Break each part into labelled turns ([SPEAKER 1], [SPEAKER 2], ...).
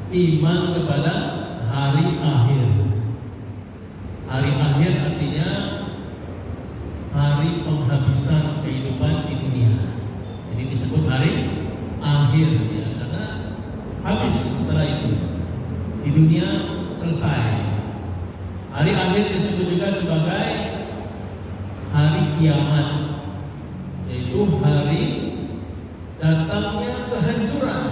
[SPEAKER 1] iman kepada hari akhir. Hari akhir artinya hari penghabisan kehidupan di dunia. Jadi disebut hari akhir ya, karena habis setelah itu di dunia selesai. Hari akhir disebut juga sebagai hari kiamat, yaitu hari datangnya kehancuran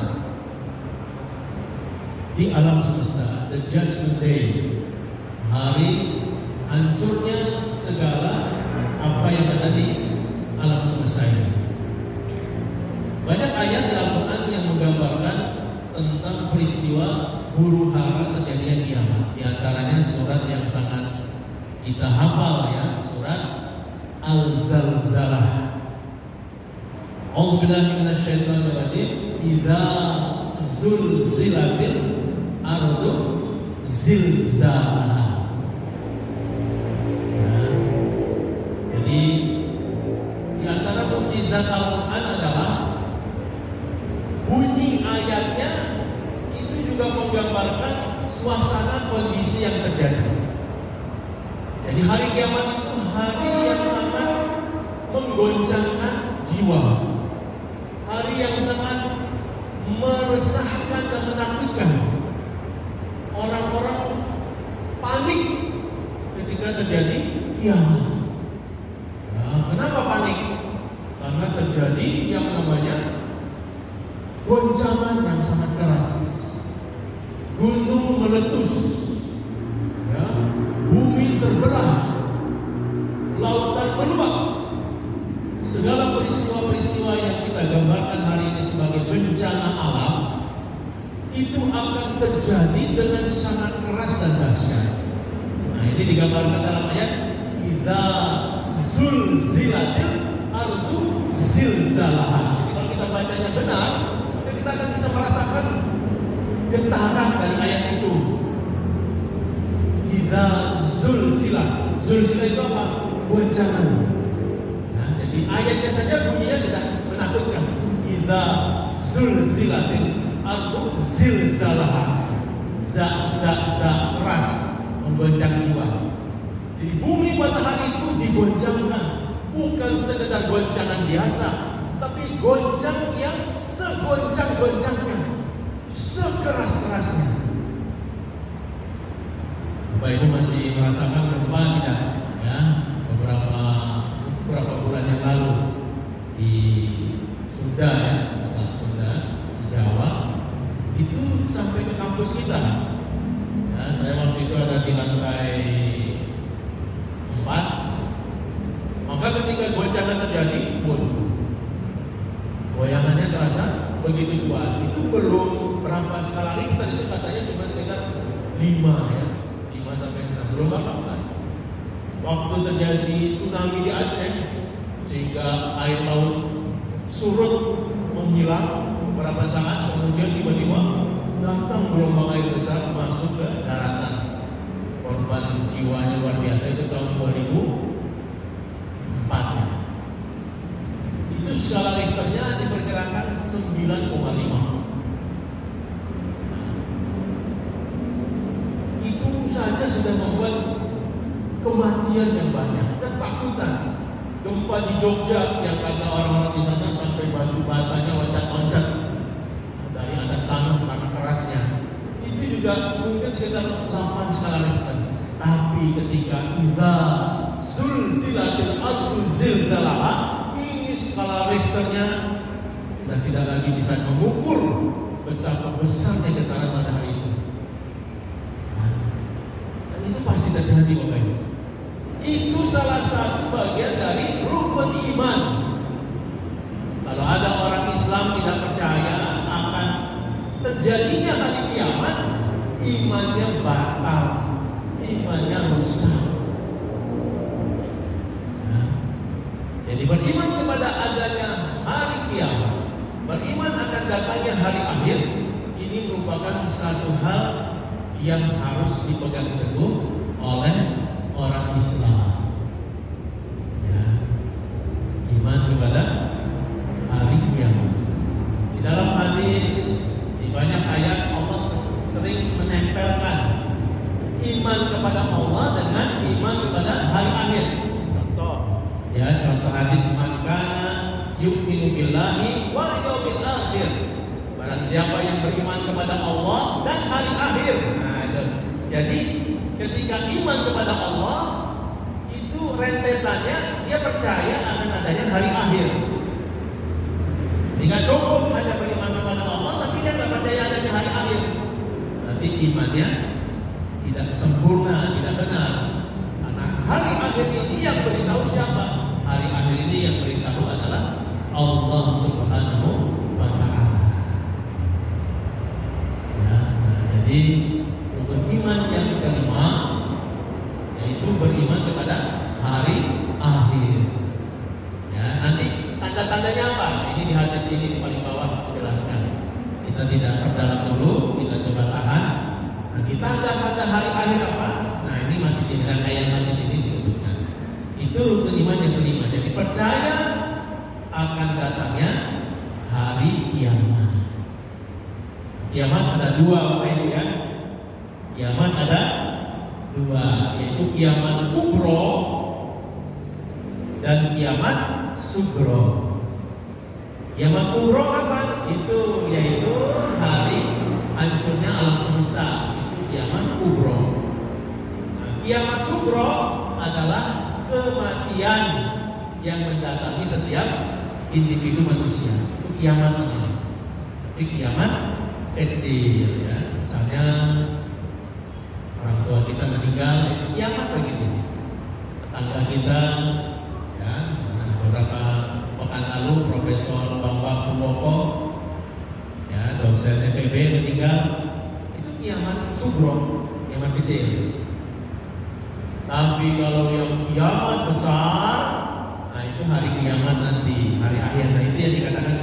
[SPEAKER 1] di alam semesta, the judgment day, hari hancurnya segala apa yang ada di alam semesta ini. Banyak ayat di Al-Quran yang menggambarkan tentang peristiwa huru hara terjadinya kiamat. Di antaranya surat yang sangat kita hafal ya, surat Al-Zalzalah. A'udzubillahi minasyaitonirrajim. Idza zulzilatil ardu zilzalaha. Jadi di antara mukjizat Al-Quran adalah bunyi ayatnya itu juga menggambarkan suasana kondisi yang terjadi. Jadi hari kiamat itu hari yang sangat menggoncangkan jiwa, hari yang sangat meresahkan dan menakutkan. Orang-orang panik ketika terjadi kiamat. Kenapa panik? Karena terjadi yang namanya goncangan yang sangat keras, gunung meletus, ya, bumi terbelah, lautan meluap. Segala peristiwa-peristiwa yang kita gambarkan hari ini sebagai bencana alam itu akan terjadi dengan sangat keras dan dahsyat. Nah, ini digambarkan dalam ayat idza zulzilatil ardu zilzalaha. Jadi kalau kita bacanya benar, maka kita akan bisa merasakan getaran dari ayat itu. Idza zulzilah. Zulzilah itu apa? Goncangan. Nah, jadi ayatnya saja bunyinya sudah menakutkan. Idza zulzilatil ardu zilzalaha. Za keras, menggoncang jiwa. Jadi bumi pada hari itu digoncangkan, bukan sekedar goncangan biasa, tapi goncang yang segoncang-goncangnya, sekeras-kerasnya. Bapak Ibu masih merasakan gempa tidak? Ya, beberapa bulan yang lalu di Sunda ya, Sunda, di Jawa, itu sampai ke kampus kita. Ya, saya waktu itu ada di lantai 4. Maka ketika goncangan terjadi, goyangannya terasa begitu kuat. Itu belum berapa skala Richter, itu katanya cuma sekitar 5 ya, 5 sampai 6, belum apa-apa. Waktu terjadi tsunami di Aceh, sehingga air laut surut menghilang beberapa saat, kemudian tiba-tiba datang gelombang air besar masuk ke daratan. Korban jiwanya luar biasa, itu tahun 2004 ya. Itu skala Richternya diperkirakan 9,5. Itu saja sudah membuat kematian yang banyak, ketakutan. Gempa di Jogja yang kata orang-orang di sana sampai batu batanya loncat-loncat dari atas tanah karena kerasnya. Itu juga mungkin sekitar 8 skala Richter. Tapi ketika idza zulzilatil ardu zilzalaha, ini skala Richternya dan tidak lagi bisa mengukur betapa besarnya getaran pada hari itu. Dan itu pasti terjadi Bapak Ibu. Itu salah satu bagian dari rukun iman. Kalau ada orang Islam tidak percaya akan terjadinya hari kiamat, imannya batal, imannya rusak. Nah, jadi beriman kepada adanya hari kiamat, beriman akan datangnya hari akhir, ini merupakan satu hal yang harus dipegang teguh oleh orang Islam. Ya, iman kepada hari kiamat. Di dalam hadis, di banyak ayat Allah nempelkan iman kepada Allah dengan iman kepada hari akhir. Contoh hadis, man kana yu'minu billahi wal yawmil akhir. Barang siapa yang beriman kepada Allah dan hari akhir. Nah, itu. Jadi ketika iman kepada Allah itu rentetannya dia percaya akan adanya hari akhir. Tidak cukup hanya beriman kepada Allah tapi dia tidak percaya adanya hari akhir. Nanti imannya tidak sempurna, tidak benar. Karena hari akhir ini yang beritahu siapa? Hari akhir ini yang beritahu adalah Allah Subhanahu wa Ta'ala. Jadi untuk iman yang kelima yaitu beriman kepada hari akhir. Nanti tanda-tandanya apa? Ini di hadis ini di paling bawah dijelaskan. Kita tidak perdalam dulu, kita coba tahan. Kita tanda hari akhir apa? Nah, ini masih di rangkaian hadis ini disebutkan. Itu iman yang kelima. Jadi percaya akan datangnya hari kiamat. Kiamat ada dua, Bapak Ibu ya. Kiamat ada dua, yaitu kiamat kubro dan kiamat sugro. Kiamat kubro apa? Itu yaitu hari hancurnya alam semesta. Itu kiamat kubro. Nah, kiamat sugro adalah kematian yang mendatangi setiap individu manusia. Itu kiamat namanya. Itu kiamat kecil ya. Misalnya orang tua kita meninggal, itu kiamat begitu. Tetangga kita ya, beberapa pekan lalu Profesor Bambang Purwoko ya, dosen FEB meninggal. Itu kiamat sugro, kiamat kecil. Tapi kalau yang kiamat besar, nah itu hari kiamat nanti, hari akhir. Nah itu yang dikatakan